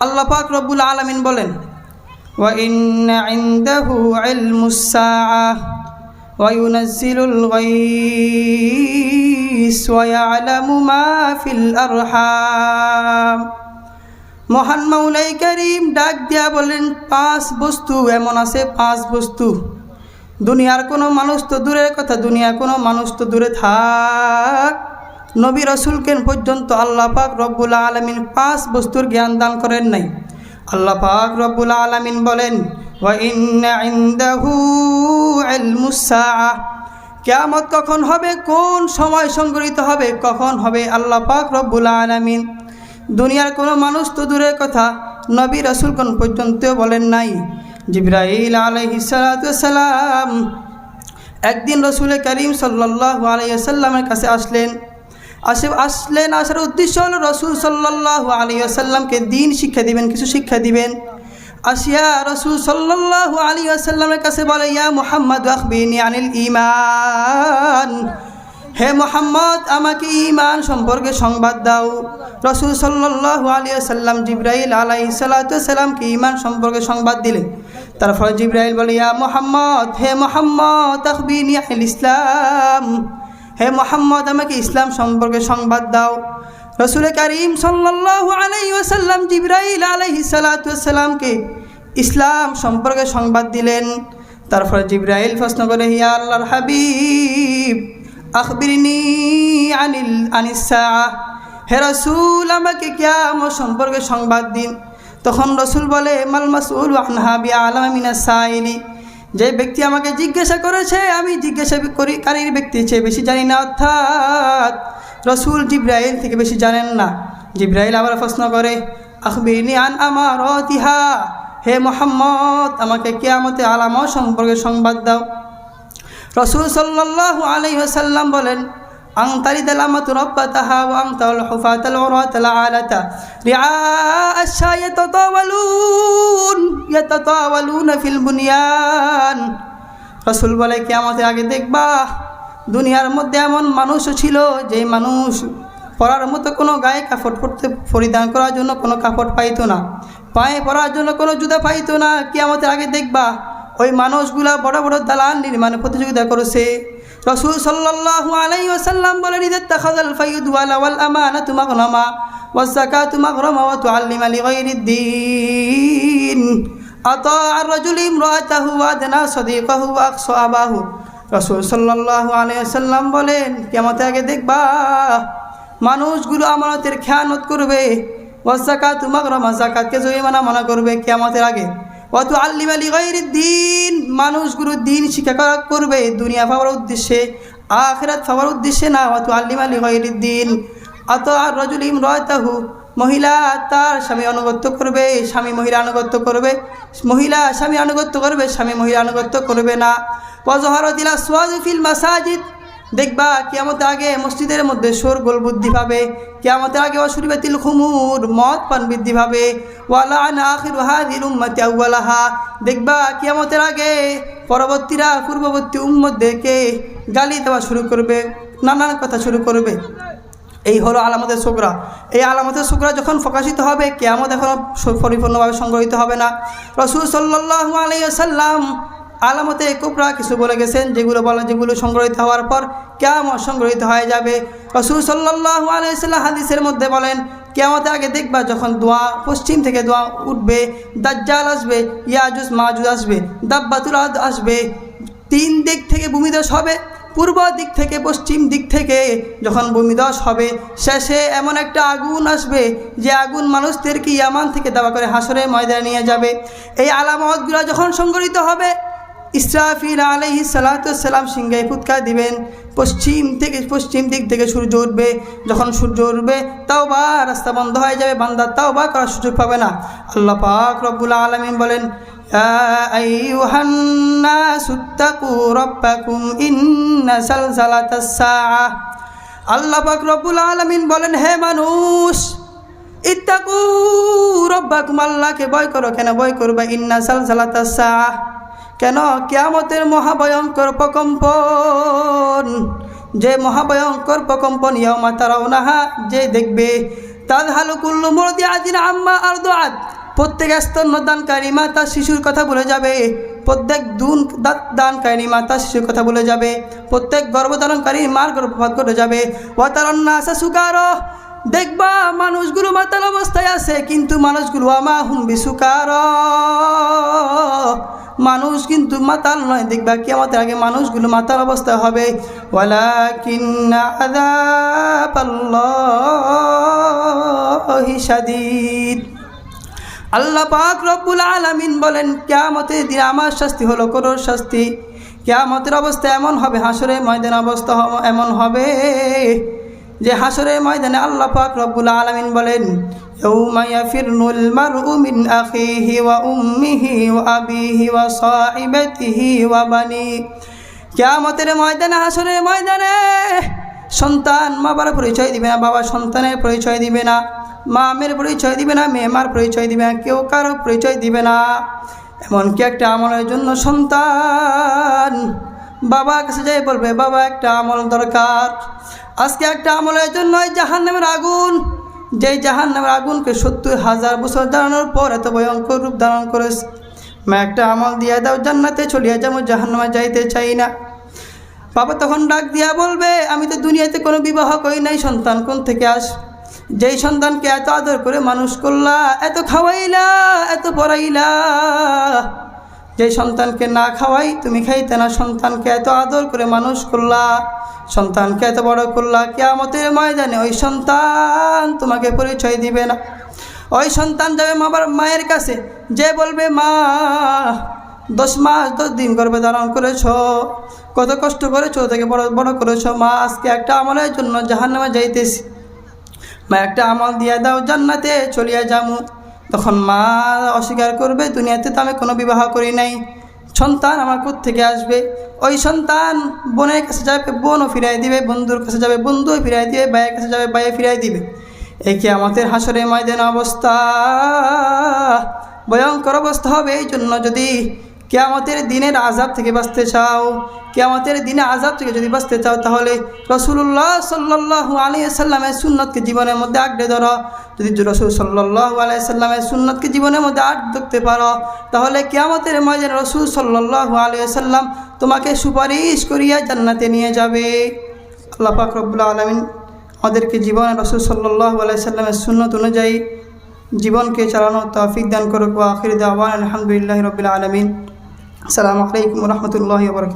আল্লাহ পাক রব্বুল আলামিন বলেন, ওয়া ইন্না ইনদাহু ইলমুস সাআহ ওয়া ইউনাজ্জিলুল গায়স ওয়া ইয়ালামু মা ফিল আরহাম। মহান মাওলাই কারীম ডাক দিয়া বলেন, 5 বস্তু এমন আছে, 5 বস্তু। দুনিয়ার কোনো মানুষ তো দূরের কথা, দুনিয়ার কোনো মানুষ তো দূরে থাক, নবী রাসূলকে পর্যন্ত আল্লাহ পাক রব্বুল আলামিন 5 বস্তুর জ্ঞান দান করেন নাই। আল্লাহ পাক রব্বুল আলামিন বলেন, ওয়া ইন্না ইনদাহু ইলমুস সাআহ। কিয়ামত কখন হবে, কোন সময় সংঘটিত হবে, কখন হবে, আল্লাহ পাক রব্বুল আলামিন দুনিয়ার কোনো মানুষ তো দূরের কথা, নবী রাসূলগণ পর্যন্ত বলেন নাই। জিবরাইল আলাইহিস সালাতু ওয়াস সালাম একদিন রাসূল করিম সাল্লাল্লাহু আলাইহি ওয়াসাল্লামের কাছে আসলেন। আসার উদ্দেশ্য হলো রাসূল সাল্লাল্লাহু আলাইহি ওয়াসাল্লামকে দ্বীন শিক্ষা দিবেন, কিছু শিক্ষা দিবেন। আসিয়া রাসূল সাল্লাল্লাহু আলাইহি ওয়াসাল্লামের কাছে বলে, ইয়া মুহাম্মদ আখবিরনি আনিল ঈমান। হে মুহাম্মদ, আমাকে ঈমান সম্পর্কে সংবাদ দাও। রাসূল সাল্লাল্লাহু আলাইহি ওয়াসাল্লাম জিবরাইল আলাইহিস সালাতু ওয়াস সালামকে ঈমান সম্পর্কে সংবাদ দিলেন। তারপর জিবরাইল বলে, ইয়া মুহাম্মদ, হে মুহাম্মদ আখবিরনি আনিল ইসলাম। হে মুহাম্মদ, আমাকে ইসলাম সম্পর্কে সংবাদ দাও। রাসূল করিম সাল্লাল্লাহু আলাইহি ওয়াসাল্লাম জিবরাইল আলাইহিস সালাতু ওয়াস সালামকে ইসলাম সম্পর্কে সংবাদ দিলেন। তারপর জিবরাইল প্রশ্ন করে, ইয়া আল্লাহর হাবিব আখবিরনি আনিস সাআহ। হে রাসূল, আমাকে কিয়ামত সম্পর্কে সংবাদ দিন। তখন রাসূল বলে, মাল মাসউলু আনহা বিআলাম মিনাস সাইলি। যে ব্যক্তি আমাকে জিজ্ঞাসা করেছে, আমি জিজ্ঞাসাকারীর ব্যক্তির চেয়ে বেশি জানি না, অর্থাৎ রাসূল জিবরাইল থেকে বেশি জানেন না। জিবরাইল আবার প্রশ্ন করে, আখবিরনি আন আমারাতিহা। হে মুহাম্মদ, আমাকে কিয়ামতের আলামত সম্পর্কে সংবাদ দাও। রাসূল সাল্লাল্লাহু আলাইহি ওয়াসাল্লাম বলেন, আনতারিদাল আমাতু রাব্বাতাহা ওয়া আনতাল হুফাতাল উরাতাল আলাতা রিআ আশ-শাই ইয়াতাতাওয়ালুনা ফিল বুনিয়ান। রাসূল বলে, কিয়ামতের আগে দেখবা দুনিয়ার মধ্যে এমন মানুষও ছিল যে মানুষ পরার মতো কোনো গায়ে কাপড় পরিধান করার জন্য কোনো কাপড় পাইতো না, পায়ে পরার জন্য কোনো জুতা পাইতো না। কিয়ামতের আগে দেখবা ওই মানুষগুলা বড় বড় দালান নির্মাণে প্রতিযোগিতা করেছে। রাসূল সাল্লাল্লাহু আলাইহি ওয়াসাল্লাম বলেন, ইত্তাখাযাল ফায়দ ওয়াল আমানাতু মাগনামা ওয়াজ যাকাতু মাগরামা ওয়া তুআল্লিমা লিগাইরিদ দ্বীন আতা আর-রাজুল ইমরাতাহু ওয়া আদনা সাদিকাহু ওয়া আকসা আবাহু। রাসূল সাল্লাল্লাহু আলাইহি ওয়াসাল্লাম বলেন, কিয়ামতের আগে দেখবা মানুষগুলো আমানতের খেয়ানত করবে, ওয়াজ যাকাতু মাগরামা, যাকাতকে জরিমানা মনে করবে কিয়ামতের আগে। ওয়া তুআল্লিমা লিগাইরিদ দ্বীন, মানুষগুলো দ্বীন শিক্ষা করবে দুনিয়া পাওয়ার উদ্দেশ্যে, আখিরাত পাওয়ার উদ্দেশ্যে না। ওয়া তুআল্লিমা লিগাইরিদ দ্বীন আতা আর-রাজুল ইমরাতাহু, মহিলা তার স্বামী আনুগত্য করবে, স্বামী মহিলা আনুগত্য করবে, মহিলা স্বামী আনুগত্য করবে, স্বামী মহিলা আনুগত্য করবে না। ওয়া যাহারাতিল আসওয়াতু ফিল মাসাজিদ, দেখবা কিয়ামতের আগে মসজিদের মধ্যে শোরগোল বৃদ্ধি পাবে। কিয়ামতের আগে ওয়াশুরিবাতিল খুমুর, মদ পান বৃদ্ধি পাবে। ওয়া লাআনা আখিরু হাযিহিল উম্মতি আউওয়ালাহা, দেখবা কিয়ামতের আগে পূর্ববর্তী উম্মতদেরকে গালি দেওয়া শুরু করবে, নানান কথা শুরু করবে। এই হলো আলামতের সুগরা। এই আলামতের সুগরা যখন প্রকাশিত হবে, কিয়ামত এখনও পরিপূর্ণভাবে সংগঠিত হবে না। রাসূল সাল্লাল্লাহু আলাইহি ওয়াসাল্লাম আলামতে কুবরা কিছু বলে গেছেন, যেগুলো সংগঠিত হওয়ার পর কিয়ামত সংগঠিত হয়ে যাবে। রাসূল সাল্লাল্লাহু আলাইহি ওয়াসাল্লাম হাদিসের মধ্যে বলেন, কিয়ামতের আগে দেখবা যখন দোয়া পশ্চিম থেকে দোয়া উঠবে, দাজ্জাল আসবে, ইয়াজুজ মাজুজ আসবে, দাব্বাতুল আরদ আসবে, 3 দিক থেকে ভূমিধস হবে। পূর্ব দিক থেকে পশ্চিম দিক থেকে যখন ভূমিধস হবে, শেষে এমন একটা আগুন আসবে যে আগুন মানুষদেরকে ইয়ামান থেকে দাবা করে হাসরের ময়দানে নিয়ে যাবে। এই আলামতগুলো যখন সংগঠিত হবে, ইসরাফিল আলাইহিস সালাতু ওয়াস সালাম সিংহায় ফুৎকার দিবেন, পশ্চিম দিক থেকে সূর্য উঠবে। যখন সূর্য উঠবে, তাওবা রাস্তা বন্ধ হয়ে যাবে, বান্দা তাওবা করার সুযোগ পাবে না। আল্লাহ পাক রব্বুল আলামিন বলেন, ইয়া আইয়ুহান নাসুত্তাকু রাব্বাকুম ইন্না সালসালাতাস সাআহ। আল্লাহ পাক রব্বুল আলামিন বলেন, হে মানুষ, ইত্তাকু রাব্বাকুম, আল্লাহকে ভয় করো। কেন ভয় করবে? ইন্না সালসালাতাস সাআহ, কেন? কিয়ামতের মহাভয়ঙ্কর প্রকম্পন, যে মহাভয়ঙ্কর প্রকম্পন, ইয়াউমা তারাউনাহা, যে দেখবে তাযহালু কুল্লু মুরদিআতিন আম্মা আরদাআত, প্রত্যেক স্তন্যদানকারী মা তার শিশুর কথা ভুলে যাবে, প্রত্যেক দানকারী মা তার শিশুর কথা ভুলে যাবে, প্রত্যেক গর্ভধারণকারী মার গর্ভপাত করে যাবে। ওয়া তারান নাসা সুকারা, দেখবা মানুষগুলো মাতাল অবস্থায় আছে, কিন্তু মানুষগুলো আমা হুম বিসুকারা, মানুষ কিন্তু মাতাল নয়। দেখবা কিয়ামতের আগে মানুষগুলো মাতাল অবস্থায় হবে। ওয়ালাকিন্না আযাবাল্লাহি শাদীদ। আল্লাহ পাক রব্বুল আলামিন বলেন, কিয়ামতের দিন আমার শাস্তি হলো কঠোর শাস্তি। কিয়ামতের অবস্থা এমন হবে, হাসরের ময়দান অবস্থা এমন হবে যে হাসরের ময়দানে আল্লাহ পাক রব্বুল আলামিন বলেন, ইয়াউমা ইয়াফিরুল মারউ মিন আখিহি ওয়া উম্মিহি ওয়া আবিহি ওয়া সাহিবাতিহি ওয়া বানি। কিয়ামতের ময়দানে, হাসরের ময়দানে সন্তান মা বাবার পরিচয় দিবে না, বাবা সন্তানের পরিচয় দিবে না, মা মেয়ের পরিচয় দিবে না, মেয়ে মার পরিচয় দিবে না, কেউ কারো পরিচয় দিবে না। এমনকি একটা আমলের জন্য সন্তান বাবার কাছে যাই বলবে, বাবা একটা আমল দরকার। আজকে একটা আমলের জন্য জাহান্নামের আগুন, যেই জাহান্নামের আগুনকে ৭০,০০০ বছর জ্বালানোর পর এত ভয়ঙ্কর রূপ ধারণ করেছে। মা একটা আমল দিয়ে দাও, জান্নাতে চলিয়া যাবো, জাহান্নামে যাইতে চাই না। বাবা তখন ডাক দিয়া বলবে, আমি তো দুনিয়াতে কোনো বিবাহ করি নাই, সন্তান কোন থেকে আস? যেই সন্তানকে এত আদর করে মানুষ করলা, এত খাওয়াইলা, এত পড়াইলা, যেই সন্তানকে না খাওয়াই তুমি খাইতে না, সন্তানকে এত আদর করে মানুষ করলা, সন্তানকে এত বড় করলা, কিয়ামতের ময়দানে ওই সন্তান তোমাকে পরিচয় দিবে না। ওই সন্তান যাবে মায়ের কাছে, যে বলবে, মা 10 মাস 10 দিন গর্ভে ধারণ করেছ, কত কষ্ট করেছো, থেকে বড় করেছ, মা আজকে একটা আমলের জন্য জাহান্নামে যাইতেছি, মা একটা আমল দিয়ে দাও, জান্নাতে চলিয়া যামু। তখন মা অস্বীকার করবে, দুনিয়াতে তো আমি কোনো বিবাহ করি নাই, সন্তান আমার কোত্থেকে আসবে? ওই সন্তান বোনের কাছে যাবে, বোনও ফিরাই দিবে, বন্ধুর কাছে যাবে, বন্ধুও ফিরাই দিবে, ভাইয়ের কাছে যাবে, ভাইয়ে ফিরাই দিবে। এই কিয়ামতের হাসরের ময়দানে অবস্থা ভয়ঙ্কর অবস্থা হবে। এই জন্য যদি কিয়ামতের দিনের আযাব থেকে বাঁচতে চাও, কিয়ামতের দিনে আযাব থেকে যদি বাঁচতে চাও, তাহলে রাসূলুল্লাহ সাল্লাল্লাহু আলাইহি ওয়াসাল্লামের সুন্নতকে জীবনের মধ্যে আঁকড়ে ধরো। যদি রাসূল সাল্লাল্লাহু আলাইহি ওয়াসাল্লামের সুন্নতকে জীবনের মধ্যে আঁকড়ে ধরতে পারো, তাহলে কিয়ামতের ময়দানে রাসূল সাল্লাল্লাহু আলাইহি ওয়াসাল্লাম তোমাকে সুপারিশ করিয়া জান্নাতে নিয়ে যাবে। আল্লাহ পাক রব্বুল আলামিন আমাদেরকে জীবনে রাসূল সাল্লাল্লাহু আলাইহি ওয়াসাল্লামের সুন্নত অনুযায়ী জীবনকে চালানোর তৌফিক দান করুক। ওয়া আখির দাওয়ানা আলহামদুলিল্লাহি রাব্বিল আলামিন। আসসালামু আলাইকুম ওয়া রাহমাতুল্লাহি ওয়া বারাকাতুহু।